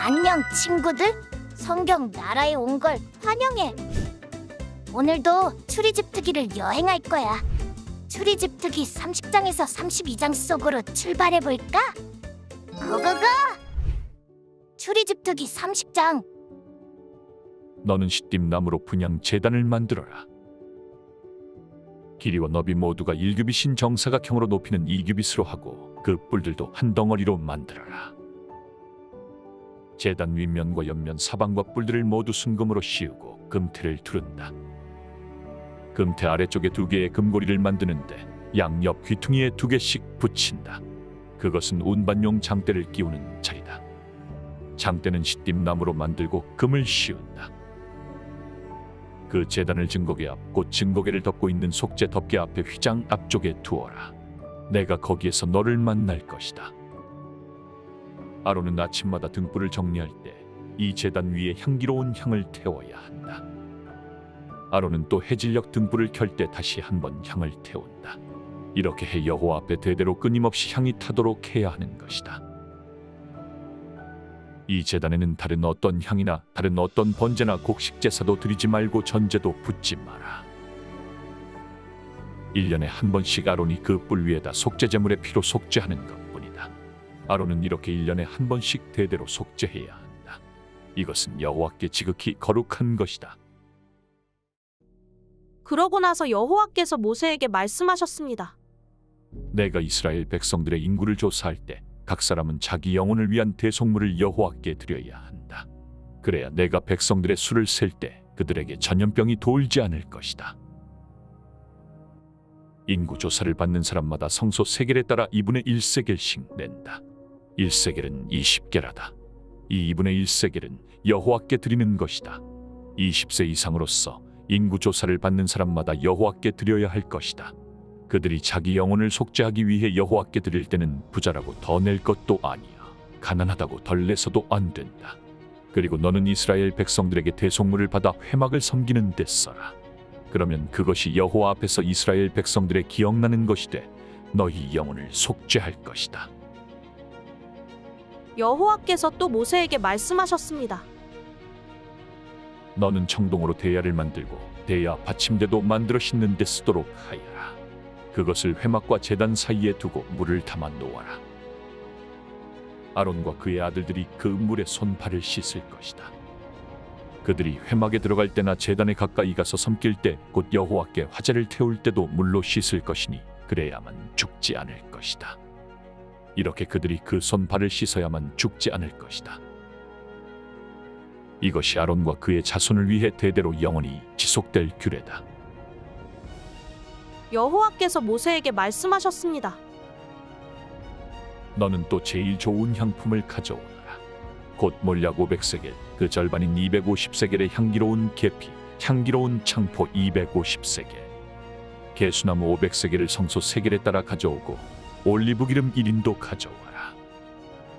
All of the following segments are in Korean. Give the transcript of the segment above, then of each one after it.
안녕 친구들. 성경 나라에 온 걸 환영해. 오늘도 출애굽기를 여행할 거야. 출애굽기 30장에서 32장 속으로 출발해 볼까? 고고고! 출애굽기 30장. 너는 시띠 나무로 분향 제단을 만들어라. 길이와 너비 모두가 1규빗인 정사각형으로 높이는 2규빗으로 하고 그 뿔들도 한 덩어리로 만들어라. 제단 윗면과 옆면 사방과 뿔들을 모두 순금으로 씌우고 금태를 두른다. 금태 아래쪽에 2개의 금고리를 만드는데 양옆 귀퉁이에 2개씩 붙인다. 그것은 운반용 장대를 끼우는 자리다. 장대는 시띠 나무로 만들고 금을 씌운다. 그 제단을 증거계 앞 곧 증거계를 덮고 있는 속죄 덮개 앞에 휘장 앞쪽에 두어라. 내가 거기에서 너를 만날 것이다. 아론은 아침마다 등불을 정리할 때 이 제단 위에 향기로운 향을 태워야 한다. 아론은 또 해질녘 등불을 켤 때 다시 한번 향을 태운다. 이렇게 해 여호와 앞에 대대로 끊임없이 향이 타도록 해야 하는 것이다. 이 제단에는 다른 어떤 향이나 다른 어떤 번제나 곡식 제사도 드리지 말고 전제도 붓지 마라. 1년에 한 번씩 아론이 그 뿔 위에다 속죄 제물의 피로 속죄하는 것뿐이다. 아론은 이렇게 1년에 한 번씩 대대로 속죄해야 한다. 이것은 여호와께 지극히 거룩한 것이다. 그러고 나서 여호와께서 모세에게 말씀하셨습니다. 내가 이스라엘 백성들의 인구를 조사할 때 각 사람은 자기 영혼을 위한 대속물을 여호와께 드려야 한다. 그래야 내가 백성들의 수를 셀 때 그들에게 전염병이 돌지 않을 것이다. 인구 조사를 받는 사람마다 성소 세겔에 따라 2분의 1세겔씩 낸다. 1세겔은 20게라다. 이 2분의 1세겔은 여호와께 드리는 것이다. 20세 이상으로서 인구 조사를 받는 사람마다 여호와께 드려야 할 것이다. 그들이 자기 영혼을 속죄하기 위해 여호와께 드릴 때는 부자라고 더 낼 것도 아니야. 가난하다고 덜 내서도 안 된다. 그리고 너는 이스라엘 백성들에게 대속물을 받아 회막을 섬기는 데 써라. 그러면 그것이 여호와 앞에서 이스라엘 백성들의 기억나는 것이 돼 너희 영혼을 속죄할 것이다. 여호와께서 또 모세에게 말씀하셨습니다. 너는 청동으로 대야를 만들고 대야 받침대도 만들어 싣는 데 쓰도록 하여라. 그것을 회막과 제단 사이에 두고 물을 담아 놓아라. 아론과 그의 아들들이 그 물에 손발을 씻을 것이다. 그들이 회막에 들어갈 때나 제단에 가까이 가서 섬길 때 곧 여호와께 화제를 태울 때도 물로 씻을 것이니 그래야만 죽지 않을 것이다. 이렇게 그들이 그 손발을 씻어야만 죽지 않을 것이다. 이것이 아론과 그의 자손을 위해 대대로 영원히 지속될 규례다. 여호와께서 모세에게 말씀하셨습니다. 너는 또 제일 좋은 향품을 가져오너라. 곧 몰약 500세겔, 그 절반인 250세겔의 향기로운 계피, 향기로운 창포 250세겔, 개수나무 500세겔을 성소 세겔에 따라 가져오고 올리브 기름 1인도 가져와라.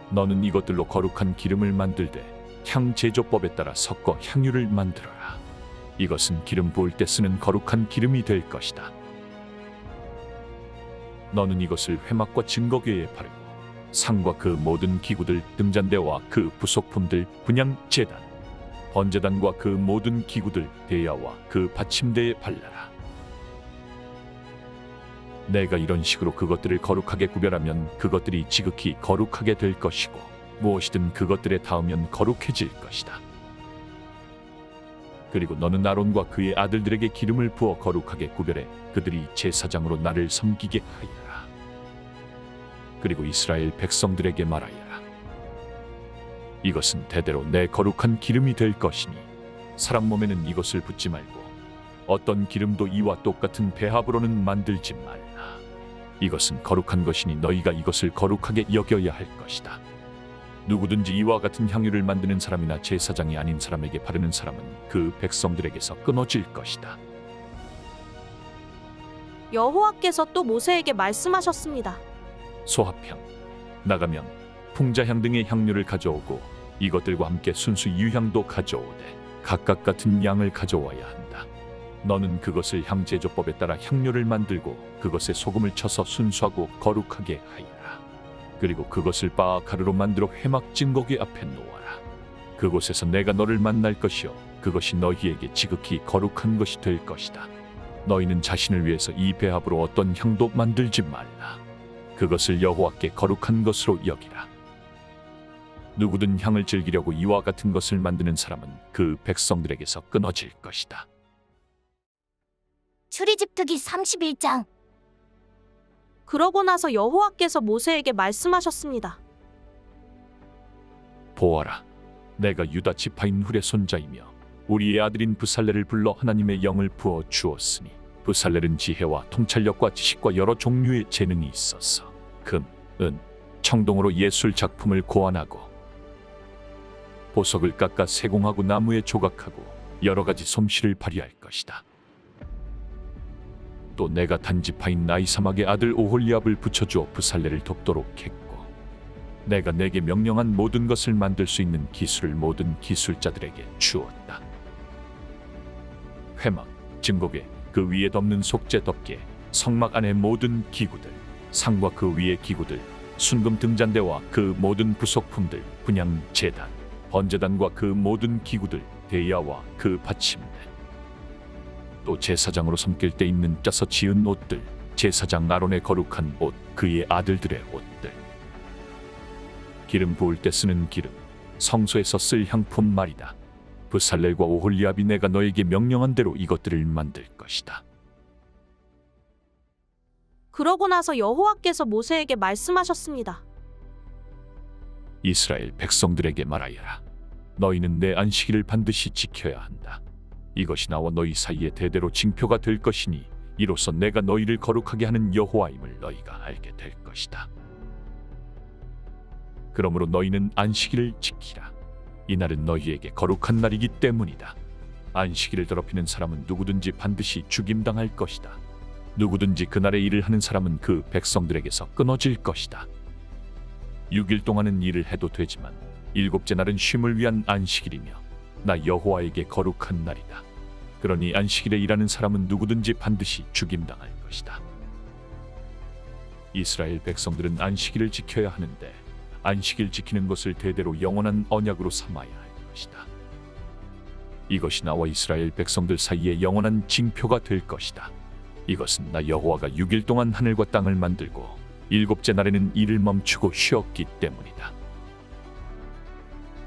너는 이것들로 거룩한 기름을 만들되 향 제조법에 따라 섞어 향유를 만들어라. 이것은 기름 부을 때 쓰는 거룩한 기름이 될 것이다. 너는 이것을 회막과 증거궤에 바르고 상과 그 모든 기구들, 등잔대와 그 부속품들, 분향 제단, 번제단과 그 모든 기구들, 대야와 그 받침대에 발라라. 내가 이런 식으로 그것들을 거룩하게 구별하면 그것들이 지극히 거룩하게 될 것이고 무엇이든 그것들에 닿으면 거룩해질 것이다. 그리고 너는 아론과 그의 아들들에게 기름을 부어 거룩하게 구별해 그들이 제사장으로 나를 섬기게 하여라. 그리고 이스라엘 백성들에게 말하여라. 이것은 대대로 내 거룩한 기름이 될 것이니 사람 몸에는 이것을 붓지 말고 어떤 기름도 이와 똑같은 배합으로는 만들지 말라. 이것은 거룩한 것이니 너희가 이것을 거룩하게 여겨야 할 것이다. 누구든지 이와 같은 향유를 만드는 사람이나 제사장이 아닌 사람에게 바르는 사람은 그 백성들에게서 끊어질 것이다. 여호와께서 또 모세에게 말씀하셨습니다. 소합향, 나가명, 풍자향 등의 향료를 가져오고 이것들과 함께 순수 유향도 가져오되 각각 같은 양을 가져와야 한다. 너는 그것을 향제조법에 따라 향료를 만들고 그것에 소금을 쳐서 순수하고 거룩하게 하여라. 그리고 그것을 바가루로 만들어 회막 증거궤 앞에 놓아라. 그곳에서 내가 너를 만날 것이요 그것이 너희에게 지극히 거룩한 것이 될 것이다. 너희는 자신을 위해서 이 배합으로 어떤 향도 만들지 말라. 그것을 여호와께 거룩한 것으로 여기라. 누구든 향을 즐기려고 이와 같은 것을 만드는 사람은 그 백성들에게서 끊어질 것이다. 출애굽기 31장. 그러고 나서 여호와께서 모세에게 말씀하셨습니다. 보아라, 내가 유다 지파인 훌의 손자이며 우리의 아들인 브살렐을 불러 하나님의 영을 부어 주었으니 브살렐은 지혜와 통찰력과 지식과 여러 종류의 재능이 있어서 금, 은, 청동으로 예술 작품을 고안하고 보석을 깎아 세공하고 나무에 조각하고 여러 가지 솜씨를 발휘할 것이다. 또 내가 단지파인 나이사막의 아들 오홀리압을 붙여주어 브살렐을 돕도록 했고 내가 내게 명령한 모든 것을 만들 수 있는 기술을 모든 기술자들에게 주었다. 회막, 증거계, 그 위에 덮는 속죄 덮개, 성막 안의 모든 기구들, 상과 그 위의 기구들, 순금 등잔대와 그 모든 부속품들, 분향 제단, 번제단과 그 모든 기구들, 대야와 그 받침대, 또 제사장으로 섬길 때 입는 짜서 지은 옷들, 제사장 아론의 거룩한 옷, 그의 아들들의 옷들, 기름 부을 때 쓰는 기름, 성소에서 쓸 향품 말이다. 브살렐과 오홀리압이 내가 너에게 명령한 대로 이것들을 만들 것이다. 그러고 나서 여호와께서 모세에게 말씀하셨습니다. 이스라엘 백성들에게 말하여라. 너희는 내 안식일을 반드시 지켜야 한다. 이것이 나와 너희 사이에 대대로 징표가 될 것이니 이로써 내가 너희를 거룩하게 하는 여호와임을 너희가 알게 될 것이다. 그러므로 너희는 안식일을 지키라. 이날은 너희에게 거룩한 날이기 때문이다. 안식일을 더럽히는 사람은 누구든지 반드시 죽임당할 것이다. 누구든지 그날에 일을 하는 사람은 그 백성들에게서 끊어질 것이다. 6일 동안은 일을 해도 되지만 일곱째 날은 쉼을 위한 안식일이며 나 여호와에게 거룩한 날이다. 그러니 안식일에 일하는 사람은 누구든지 반드시 죽임당할 것이다. 이스라엘 백성들은 안식일을 지켜야 하는데 안식일 지키는 것을 대대로 영원한 언약으로 삼아야 할 것이다. 이것이 나와 이스라엘 백성들 사이에 영원한 징표가 될 것이다. 이것은 나 여호와가 6일 동안 하늘과 땅을 만들고 일곱째 날에는 일을 멈추고 쉬었기 때문이다.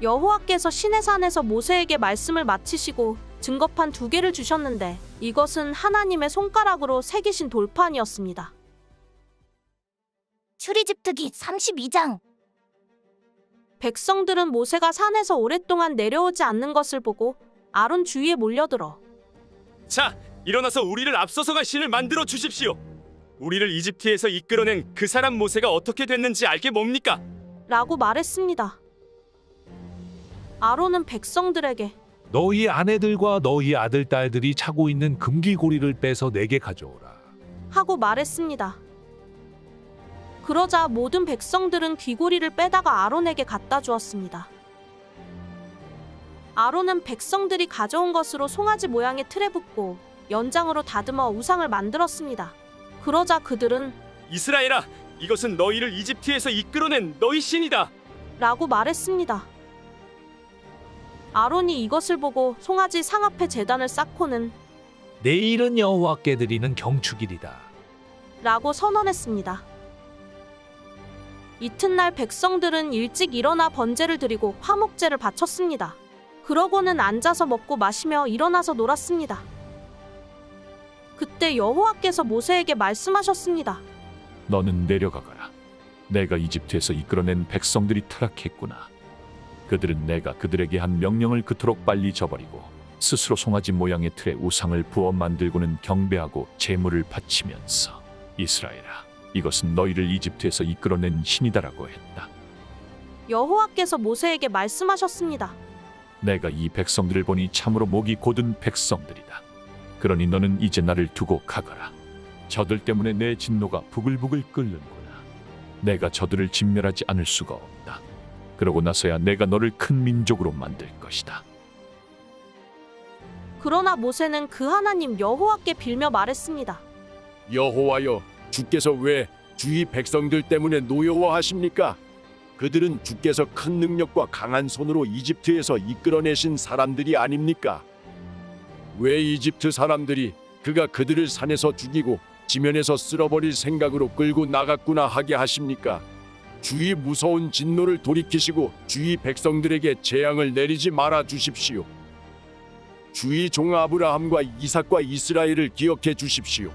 여호와께서 시내산에서 모세에게 말씀을 마치시고 증거판 2개를 주셨는데 이것은 하나님의 손가락으로 새기신 돌판이었습니다. 출애굽기 32장. 백성들은 모세가 산에서 오랫동안 내려오지 않는 것을 보고 아론 주위에 몰려들어 자, 일어나서 우리를 앞서서 갈 신을 만들어 주십시오. 우리를 이집트에서 이끌어낸 그 사람 모세가 어떻게 됐는지 알게 뭡니까? 라고 말했습니다. 아론은 백성들에게 너희 아내들과 너희 아들 딸들이 차고 있는 금귀고리를 빼서 내게 가져오라. 하고 말했습니다. 그러자 모든 백성들은 귀고리를 빼다가 아론에게 갖다 주었습니다. 아론은 백성들이 가져온 것으로 송아지 모양의 틀에 붓고 연장으로 다듬어 우상을 만들었습니다. 그러자 그들은 이스라엘아, 이것은 너희를 이집트에서 이끌어낸 너희 신이다. 라고 말했습니다. 아론이 이것을 보고 송아지 상 앞에 제단을 쌓고는 내일은 여호와께 드리는 경축일이다. 라고 선언했습니다. 이튿날 백성들은 일찍 일어나 번제를 드리고 화목제를 바쳤습니다. 그러고는 앉아서 먹고 마시며 일어나서 놀았습니다. 그때 여호와께서 모세에게 말씀하셨습니다. 너는 내려가거라. 내가 이집트에서 이끌어낸 백성들이 타락했구나. 그들은 내가 그들에게 한 명령을 그토록 빨리 저버리고 스스로 송아지 모양의 틀에 우상을 부어 만들고는 경배하고 제물을 바치면서 이스라엘아, 이것은 너희를 이집트에서 이끌어낸 신이다라고 했다. 여호와께서 모세에게 말씀하셨습니다. 내가 이 백성들을 보니 참으로 목이 곧은 백성들이다. 그러니 너는 이제 나를 두고 가거라. 저들 때문에 내 진노가 부글부글 끓는구나. 내가 저들을 진멸하지 않을 수가 없다. 그러고 나서야 내가 너를 큰 민족으로 만들 것이다. 그러나 모세는 그 하나님 여호와께 빌며 말했습니다. 여호와여, 주께서 왜 주위 백성들 때문에 노여워하십니까? 그들은 주께서 큰 능력과 강한 손으로 이집트에서 이끌어내신 사람들이 아닙니까? 왜 이집트 사람들이 그가 그들을 산에서 죽이고 지면에서 쓸어버릴 생각으로 끌고 나갔구나 하게 하십니까? 주의 무서운 진노를 돌이키시고 주의 백성들에게 재앙을 내리지 말아 주십시오. 주의 종 아브라함과 이삭과 이스라엘을 기억해 주십시오.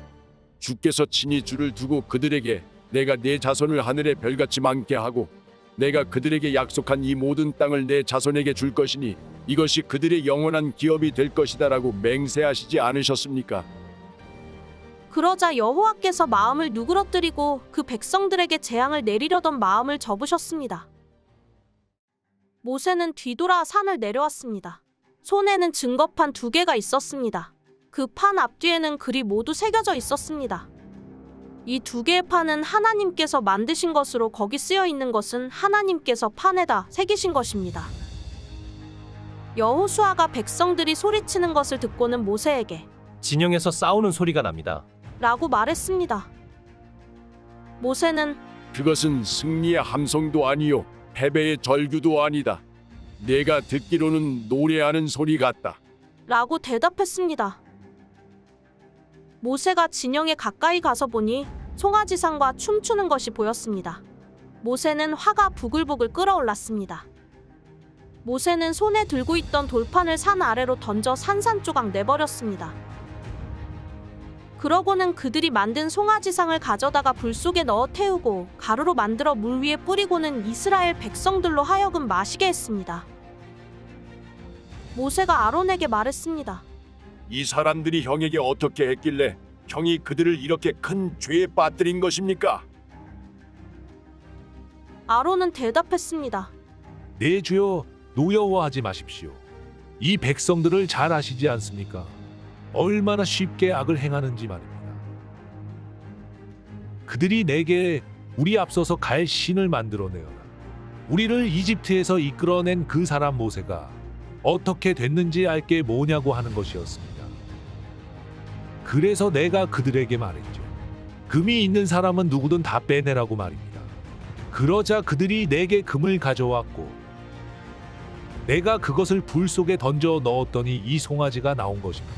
주께서 친히 주를 두고 그들에게 내가 내 자손을 하늘의 별같이 많게 하고 내가 그들에게 약속한 이 모든 땅을 내 자손에게 줄 것이니 이것이 그들의 영원한 기업이 될 것이다라고 맹세하시지 않으셨습니까? 그러자 여호와께서 마음을 누그러뜨리고 그 백성들에게 재앙을 내리려던 마음을 접으셨습니다. 모세는 뒤돌아 산을 내려왔습니다. 손에는 증거판 2개가 있었습니다. 그 판 앞뒤에는 글이 모두 새겨져 있었습니다. 이 2개의 판은 하나님께서 만드신 것으로 거기 쓰여 있는 것은 하나님께서 판에다 새기신 것입니다. 여호수아가 백성들이 소리치는 것을 듣고는 모세에게 진영에서 싸우는 소리가 납니다. 라고 말했습니다. 모세는 그것은 승리의 함성도 아니요 패배의 절규도 아니다. 내가 듣기로는 노래하는 소리 같다. 라고 대답했습니다. 모세가 진영에 가까이 가서 보니 송아지상과 춤추는 것이 보였습니다. 모세는 화가 부글부글 끓어올랐습니다. 모세는 손에 들고 있던 돌판을 산 아래로 던져 산산조각 내버렸습니다. 그러고는 그들이 만든 송아지상을 가져다가 불 속에 넣어 태우고 가루로 만들어 물 위에 뿌리고는 이스라엘 백성들로 하여금 마시게 했습니다. 모세가 아론에게 말했습니다. 이 사람들이 형에게 어떻게 했길래 형이 그들을 이렇게 큰 죄에 빠뜨린 것입니까? 아론은 대답했습니다. 내 주여 노여워하지 마십시오. 이 백성들을 잘 아시지 않습니까? 얼마나 쉽게 악을 행하는지 말입니다. 그들이 내게 우리 앞서서 갈 신을 만들어내어라. 우리를 이집트에서 이끌어낸 그 사람 모세가 어떻게 됐는지 알 게 뭐냐고 하는 것이었습니다. 그래서 내가 그들에게 말했죠. 금이 있는 사람은 누구든 다 빼내라고 말입니다. 그러자 그들이 내게 금을 가져왔고 내가 그것을 불 속에 던져 넣었더니 이 송아지가 나온 것입니다.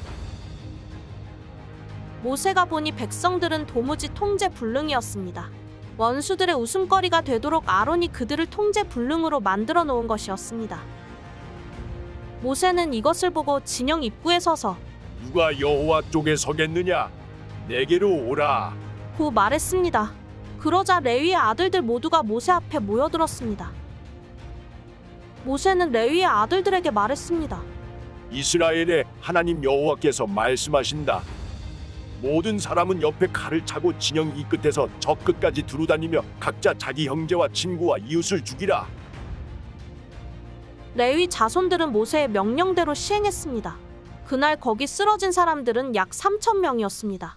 모세가 보니 백성들은 도무지 통제불능이었습니다. 원수들의 웃음거리가 되도록 아론이 그들을 통제불능으로 만들어 놓은 것이었습니다. 모세는 이것을 보고 진영 입구에 서서 누가 여호와 쪽에 서겠느냐? 내게로 오라. 고 말했습니다. 그러자 레위의 아들들 모두가 모세 앞에 모여들었습니다. 모세는 레위의 아들들에게 말했습니다. 이스라엘의 하나님 여호와께서 말씀하신다. 모든 사람은 옆에 칼을 차고 진영 이 끝에서 저 끝까지 두루다니며 각자 자기 형제와 친구와 이웃을 죽이라. 레위 자손들은 모세의 명령대로 시행했습니다. 그날 거기 쓰러진 사람들은 약 3,000명이었습니다.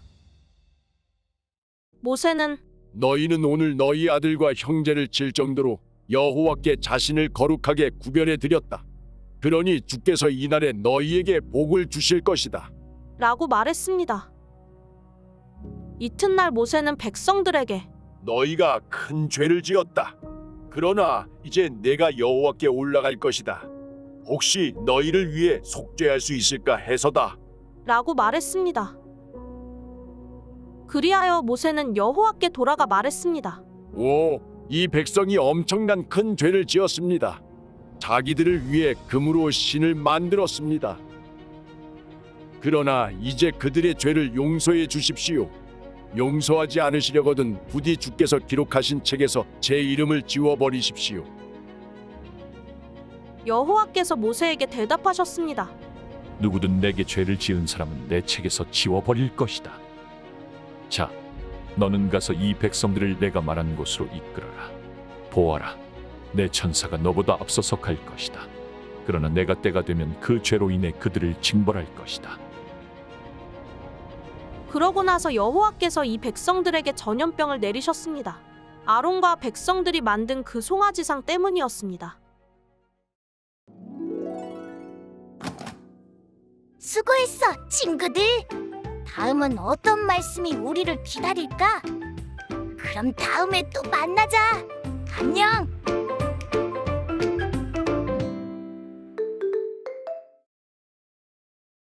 모세는 너희는 오늘 너희 아들과 형제를 칠 정도로 여호와께 자신을 거룩하게 구별해 드렸다. 그러니 주께서 이날에 너희에게 복을 주실 것이다. 라고 말했습니다. 이튿날 모세는 백성들에게 너희가 큰 죄를 지었다. 그러나 이제 내가 여호와께 올라갈 것이다. 혹시 너희를 위해 속죄할 수 있을까 해서다. 라고 말했습니다. 그리하여 모세는 여호와께 돌아가 말했습니다. 오, 이 백성이 엄청난 큰 죄를 지었습니다. 자기들을 위해 금으로 신을 만들었습니다. 그러나 이제 그들의 죄를 용서해 주십시오. 용서하지 않으시려거든 부디 주께서 기록하신 책에서 제 이름을 지워버리십시오. 여호와께서 모세에게 대답하셨습니다. 누구든 내게 죄를 지은 사람은 내 책에서 지워버릴 것이다. 자, 너는 가서 이 백성들을 내가 말한 곳으로 이끌어라. 보아라, 내 천사가 너보다 앞서서 갈 것이다. 그러나 내가 때가 되면 그 죄로 인해 그들을 징벌할 것이다. 그러고 나서 여호와께서 이 백성들에게 전염병을 내리셨습니다. 아론과 백성들이 만든 그 송아지상 때문이었습니다. 수고했어, 친구들. 다음은 어떤 말씀이 우리를 기다릴까? 그럼 다음에 또 만나자. 안녕.